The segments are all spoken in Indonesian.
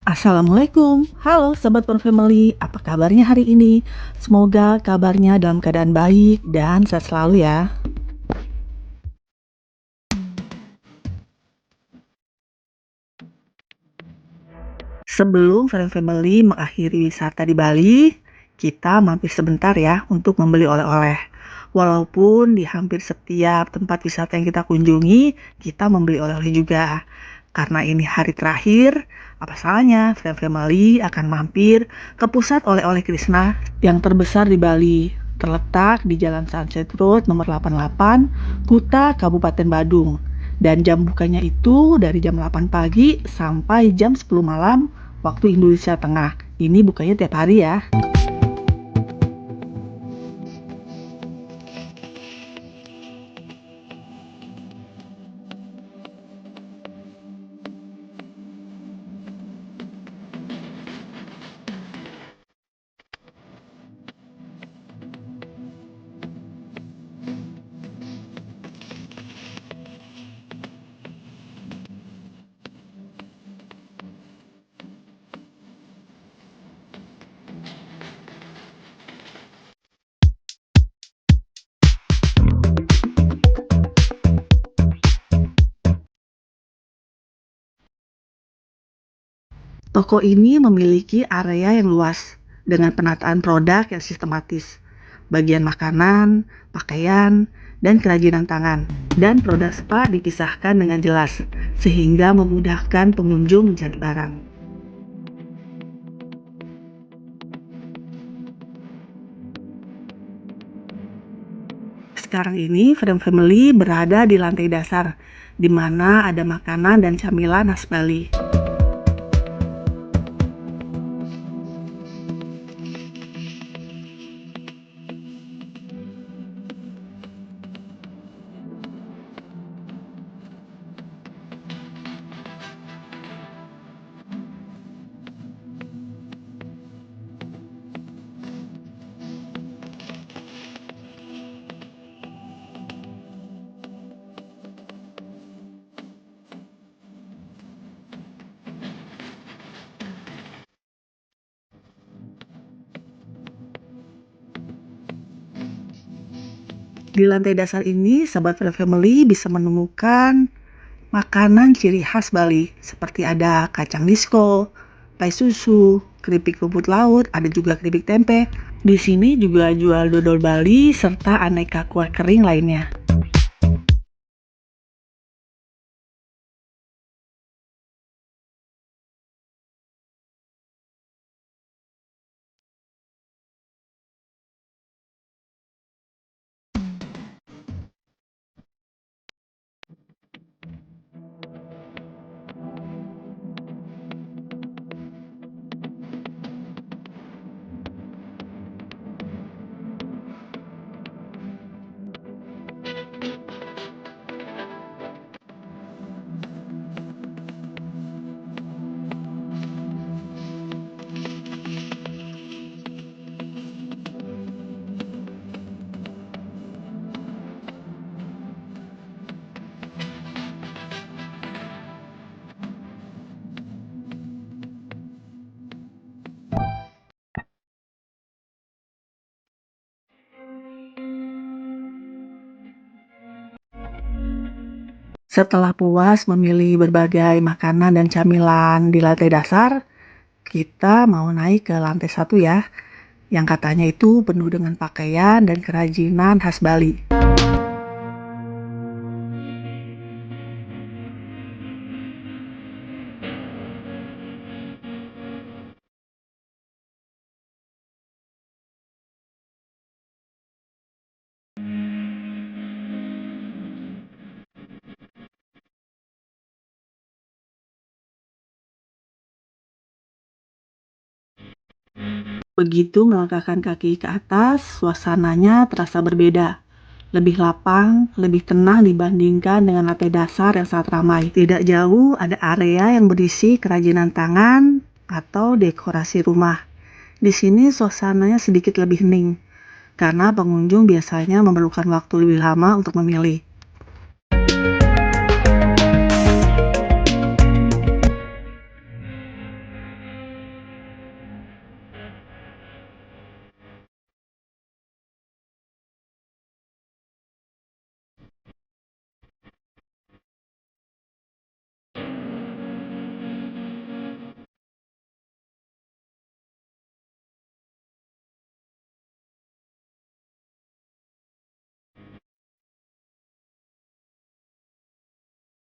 Assalamualaikum, halo Sobat Family, apa kabarnya hari ini? Semoga kabarnya dalam keadaan baik dan sehat selalu ya. Sebelum Family mengakhiri wisata di Bali, kita mampir sebentar ya untuk membeli oleh-oleh. Walaupun di hampir setiap tempat wisata yang kita kunjungi, kita membeli oleh-oleh juga. Karena ini hari terakhir, apa salahnya Family akan mampir ke pusat oleh-oleh Krishna yang terbesar di Bali, terletak di Jalan Sunset Road nomor 88, Kuta, Kabupaten Badung. Dan jam bukanya itu dari jam 8 pagi sampai jam 10 malam waktu Indonesia Tengah. Ini bukanya tiap hari ya. Toko ini memiliki area yang luas dengan penataan produk yang sistematis. Bagian makanan, pakaian, dan kerajinan tangan. Dan produk spa dipisahkan dengan jelas, sehingga memudahkan pengunjung mencari barang. Sekarang ini Family berada di lantai dasar, di mana ada makanan dan camilan khas Bali. Di lantai dasar ini, Sobat Family bisa menemukan makanan ciri khas Bali, seperti ada kacang disco, pai susu, keripik rumput laut, ada juga keripik tempe. Di sini juga jual dodol Bali serta aneka kue kering lainnya. Setelah puas memilih berbagai makanan dan camilan di lantai dasar, kita mau naik ke lantai 1 ya, yang katanya itu penuh dengan pakaian dan kerajinan khas Bali. Begitu melangkahkan kaki ke atas, suasananya terasa berbeda. Lebih lapang, lebih tenang dibandingkan dengan lantai dasar yang sangat ramai. Tidak jauh ada area yang berisi kerajinan tangan atau dekorasi rumah. Di sini suasananya sedikit lebih hening, karena pengunjung biasanya memerlukan waktu lebih lama untuk memilih.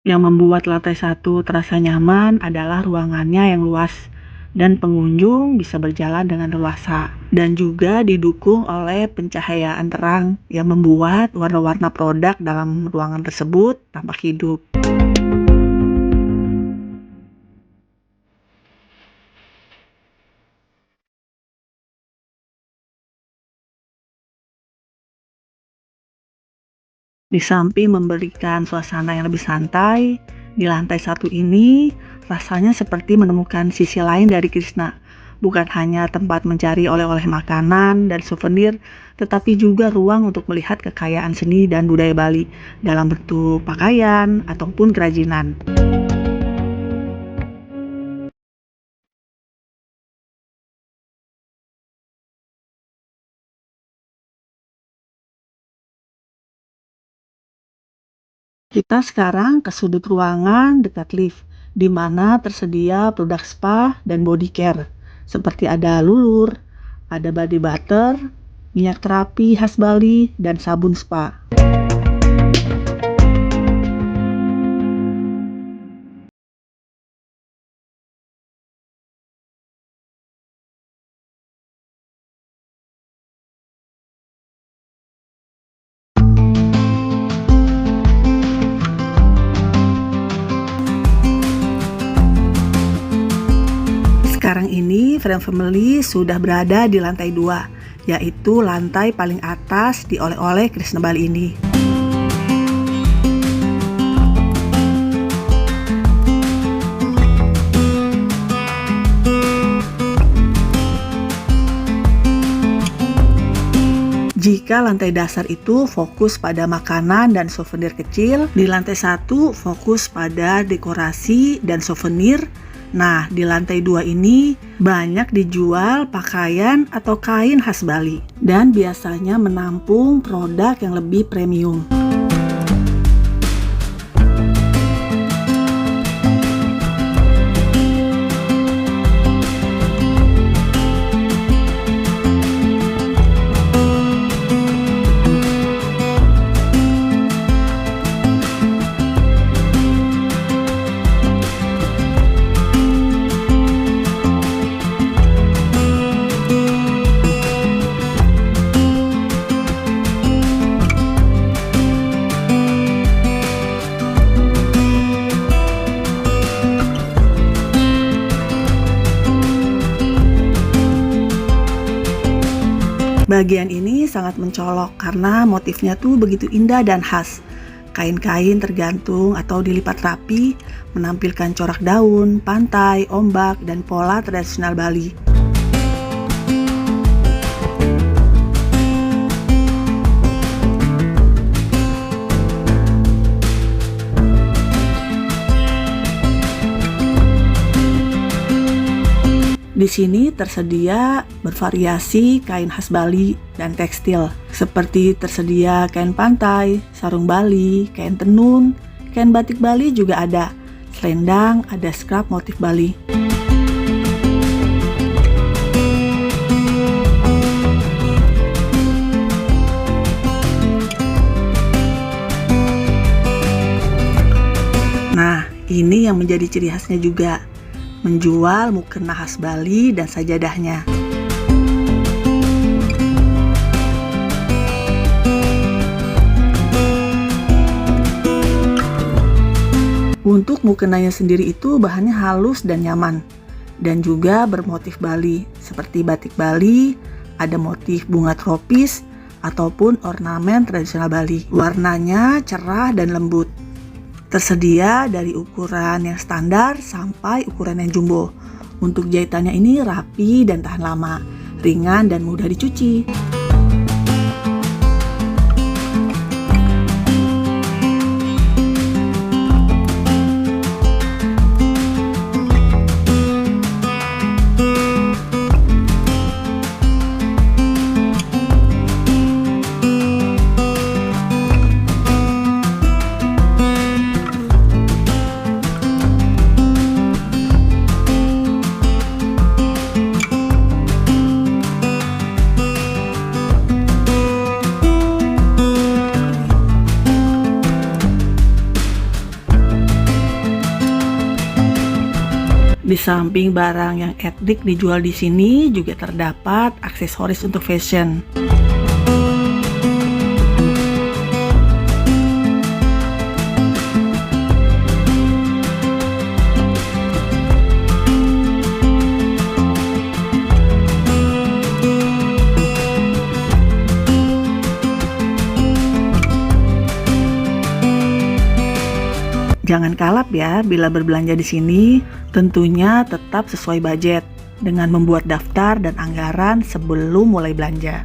Yang membuat lantai satu terasa nyaman adalah ruangannya yang luas dan pengunjung bisa berjalan dengan leluasa, dan juga didukung oleh pencahayaan terang yang membuat warna-warna produk dalam ruangan tersebut tampak hidup. Di samping memberikan suasana yang lebih santai, di lantai satu ini rasanya seperti menemukan sisi lain dari Krishna. Bukan hanya tempat mencari oleh-oleh makanan dan souvenir, tetapi juga ruang untuk melihat kekayaan seni dan budaya Bali dalam bentuk pakaian ataupun kerajinan. Kita sekarang ke sudut ruangan dekat lift, di mana tersedia produk spa dan body care, seperti ada lulur, ada body butter, minyak terapi khas Bali, dan sabun spa. Sekarang ini Friend Family sudah berada di lantai 2, yaitu lantai paling atas di oleh-oleh Krishna Bali ini. Jika lantai dasar itu fokus pada makanan dan souvenir kecil, di lantai 1 fokus pada dekorasi dan souvenir. Nah, di lantai 2 ini banyak dijual pakaian atau kain khas Bali dan biasanya menampung produk yang lebih premium. Bagian ini sangat mencolok karena motifnya tuh begitu indah dan khas. Kain-kain tergantung atau dilipat rapi, menampilkan corak daun, pantai, ombak, dan pola tradisional Bali. Di sini tersedia bervariasi kain khas Bali dan tekstil, seperti tersedia kain pantai, sarung Bali, kain tenun, kain batik Bali juga ada. Selendang, ada scrap motif Bali. Nah, ini yang menjadi ciri khasnya juga. Menjual mukena khas Bali dan sajadahnya. Untuk mukenanya sendiri itu bahannya halus dan nyaman. dan juga bermotif Bali seperti batik Bali, ada motif bunga tropis ataupun ornamen tradisional Bali. Warnanya cerah dan lembut. Tersedia dari ukuran yang standar sampai ukuran yang jumbo. Untuk jahitannya ini rapi dan tahan lama, ringan dan mudah dicuci. Di samping barang yang etnik dijual di sini juga terdapat aksesoris untuk fashion. Jangan kalap ya bila berbelanja di sini, tentunya tetap sesuai budget dengan membuat daftar dan anggaran sebelum mulai belanja.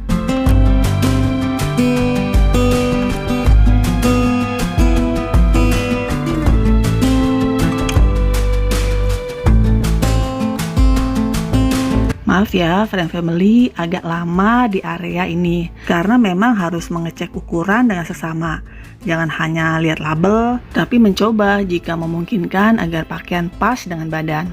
Maaf ya, friend family agak lama di area ini karena memang harus mengecek ukuran dengan sesama. Jangan hanya lihat label, tapi mencoba jika memungkinkan agar pakaian pas dengan badan.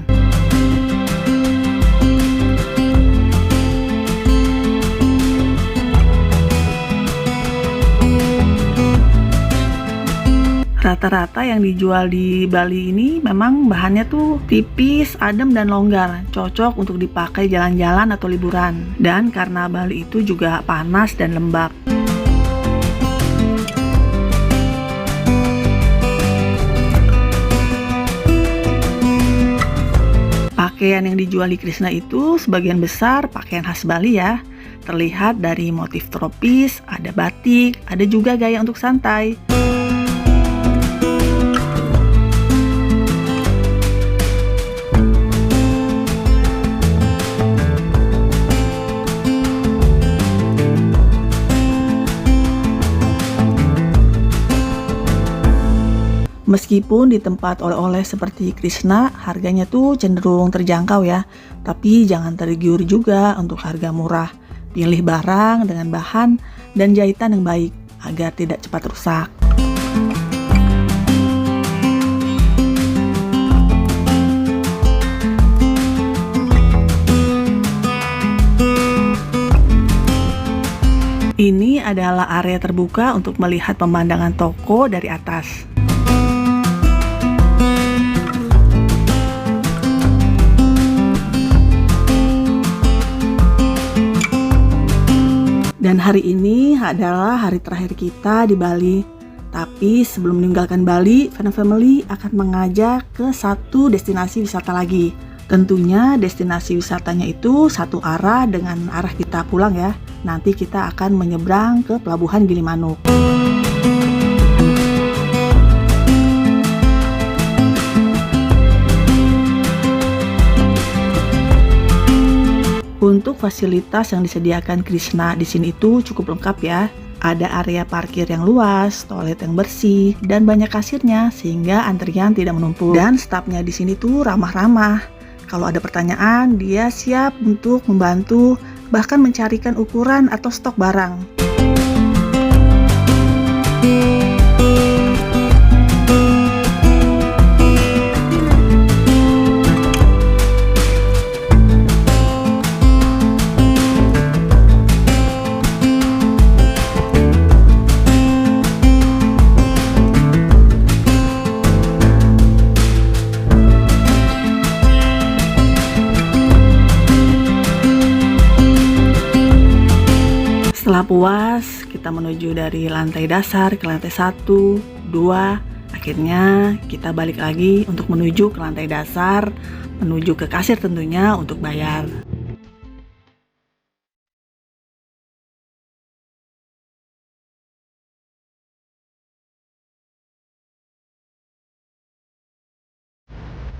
Rata-rata yang dijual di Bali ini memang bahannya tuh tipis, adem dan longgar, cocok untuk dipakai jalan-jalan atau liburan. Dan karena Bali itu juga panas dan lembab. Pakaian yang dijual di Krishna itu sebagian besar pakaian khas Bali ya. Terlihat dari motif tropis, ada batik, ada juga gaya untuk santai. Meskipun di tempat oleh-oleh seperti Krishna, harganya tuh cenderung terjangkau ya. Tapi jangan tergiur juga untuk harga murah. Pilih barang dengan bahan dan jahitan yang baik agar tidak cepat rusak. Ini adalah area terbuka untuk melihat pemandangan toko dari atas. Dan hari ini adalah hari terakhir kita di Bali. Tapi sebelum meninggalkan Bali, Friend Family akan mengajak ke satu destinasi wisata lagi. Tentunya destinasi wisatanya itu satu arah dengan arah kita pulang ya. Nanti kita akan menyeberang ke Pelabuhan Gilimanuk. Untuk fasilitas yang disediakan Krishna di sini itu cukup lengkap ya. Ada area parkir yang luas, toilet yang bersih, dan banyak kasirnya sehingga antrian tidak menumpuk. Dan stafnya di sini tuh ramah-ramah. Kalau ada pertanyaan, dia siap untuk membantu, bahkan mencarikan ukuran atau stok barang. Setelah puas, kita menuju dari lantai dasar ke lantai 1, 2, Akhirnya kita balik lagi untuk menuju ke lantai dasar, menuju ke kasir tentunya untuk bayar.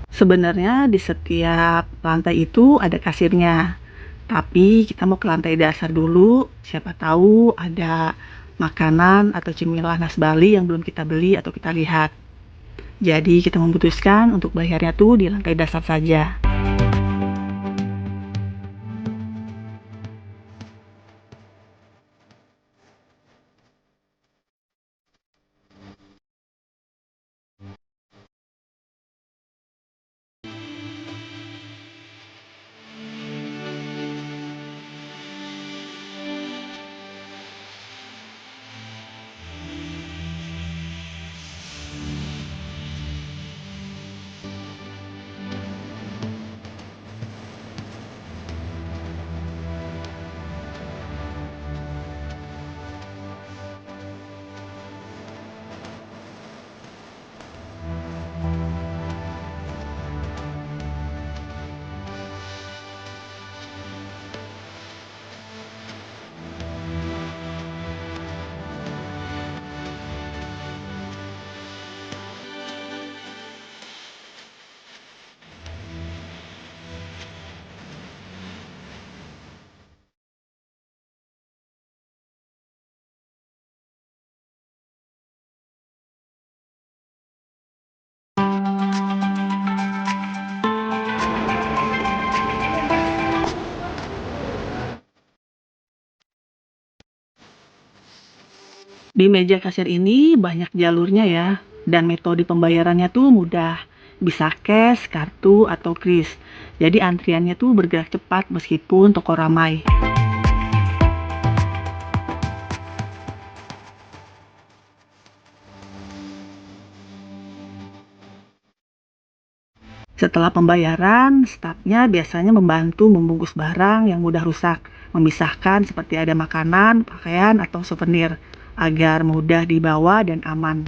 Sebenarnya di setiap lantai itu ada kasirnya, tapi kita mau ke lantai dasar dulu, siapa tahu ada makanan atau cemilan khas Bali yang belum kita beli atau kita lihat. Jadi kita memutuskan untuk bayarnya tuh di lantai dasar saja. Di meja kasir ini banyak jalurnya ya, dan metode pembayarannya tuh mudah. Bisa cash, kartu, atau kris. Jadi antriannya tuh bergerak cepat meskipun toko ramai. Setelah pembayaran, stafnya biasanya membantu membungkus barang yang mudah rusak, memisahkan seperti ada makanan, pakaian, atau souvenir, agar mudah dibawa dan aman.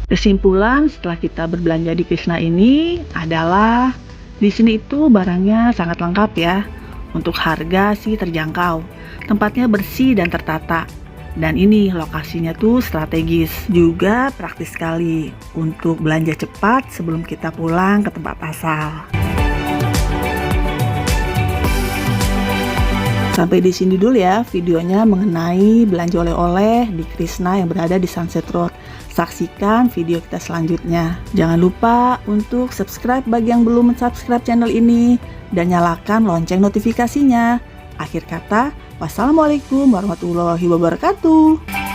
Kesimpulan setelah kita berbelanja di Krisna ini adalah di sini itu barangnya sangat lengkap ya. Untuk harga sih terjangkau, tempatnya bersih dan tertata. Dan ini lokasinya tuh strategis, juga praktis sekali untuk belanja cepat sebelum kita pulang ke tempat asal. Sampai di sini dulu ya videonya mengenai belanja oleh-oleh di Krisna yang berada di Sunset Road. Saksikan video kita selanjutnya. Jangan lupa untuk subscribe bagi yang belum subscribe channel ini dan nyalakan lonceng notifikasinya. Akhir kata, wassalamualaikum warahmatullahi wabarakatuh.